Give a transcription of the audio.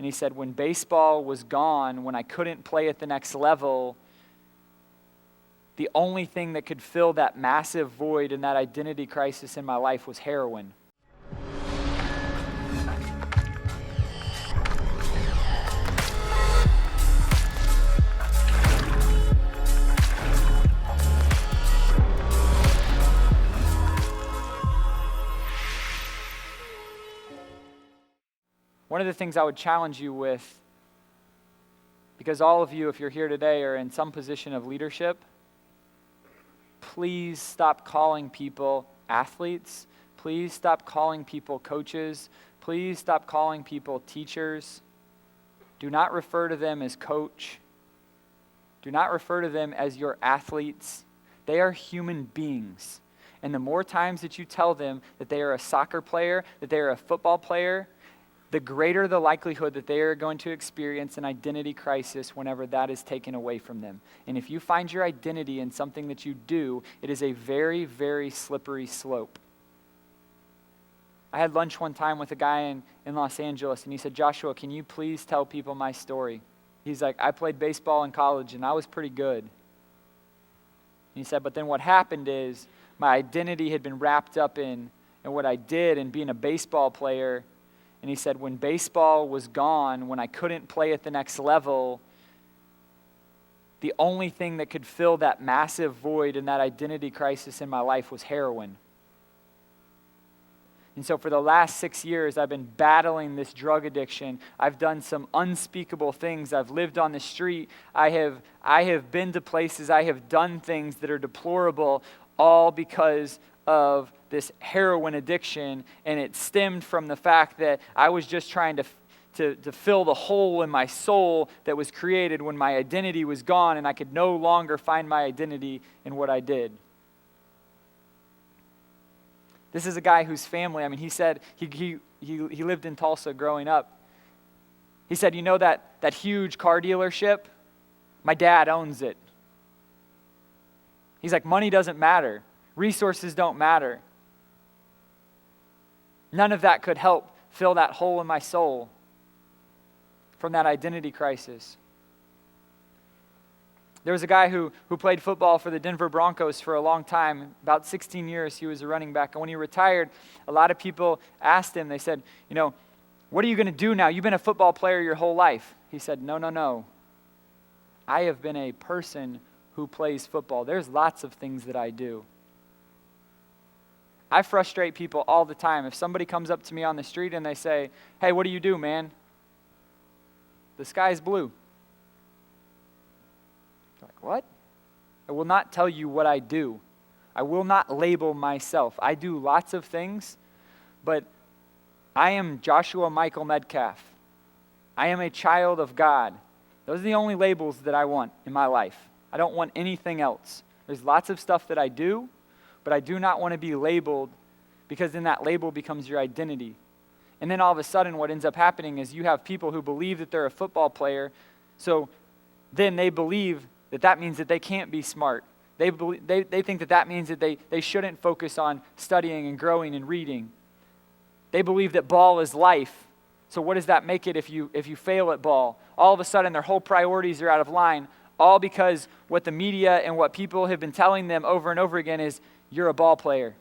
And he said, when baseball was gone, when I couldn't play at the next level, the only thing that could fill that massive void and that identity crisis in my life was heroin. One of the things I would challenge you with, because all of you, if you're here today, are in some position of leadership, please stop calling people athletes. Please stop calling people coaches. Please stop calling people teachers. Do not refer to them as coach. Do not refer to them as your athletes. They are human beings. And the more times that you tell them that they are a soccer player, that they are a football player, the greater the likelihood that they are going to experience an identity crisis whenever that is taken away from them. And if you find your identity in something that you do, it is a very, very slippery slope. I had lunch one time with a guy in Los Angeles, and he said, Joshua, can you please tell people my story? He's like, I played baseball in college, and I was pretty good. And he said, but then what happened is my identity had been wrapped up in what I did and being a baseball player. And he said, when baseball was gone, when I couldn't play at the next level, the only thing that could fill that massive void and that identity crisis in my life was heroin. And so for the last 6 years, I've been battling this drug addiction. I've done some unspeakable things. I've lived on the street. I have been to places. I have done things that are deplorable, all because of this heroin addiction, and it stemmed from the fact that I was just trying to fill the hole in my soul that was created when my identity was gone, and I could no longer find my identity in what I did. This is a guy whose family, he said he lived in Tulsa growing up. He said, you know that huge car dealership? My dad owns it. He's like, money doesn't matter. Resources don't matter. None of that could help fill that hole in my soul from that identity crisis. There was a guy who played football for the Denver Broncos for a long time. About 16 years he was a running back. And when he retired, a lot of people asked him, they said, what are you going to do now? You've been a football player your whole life. He said, no. I have been a person who plays football. There's lots of things that I do. I frustrate people all the time. If somebody comes up to me on the street and they say, hey, what do you do, man? The sky's blue. I'm like, what? I will not tell you what I do. I will not label myself. I do lots of things, but I am Joshua Michael Metcalf. I am a child of God. Those are the only labels that I want in my life. I don't want anything else. There's lots of stuff that I do, but I do not want to be labeled, because then that label becomes your identity. And then all of a sudden what ends up happening is you have people who believe that they're a football player, so then they believe that means that they can't be smart. They think that means that they shouldn't focus on studying and growing and reading. They believe that ball is life. So what does that make it if you fail at ball? All of a sudden their whole priorities are out of line, all because what the media and what people have been telling them over and over again is, you're a ball player.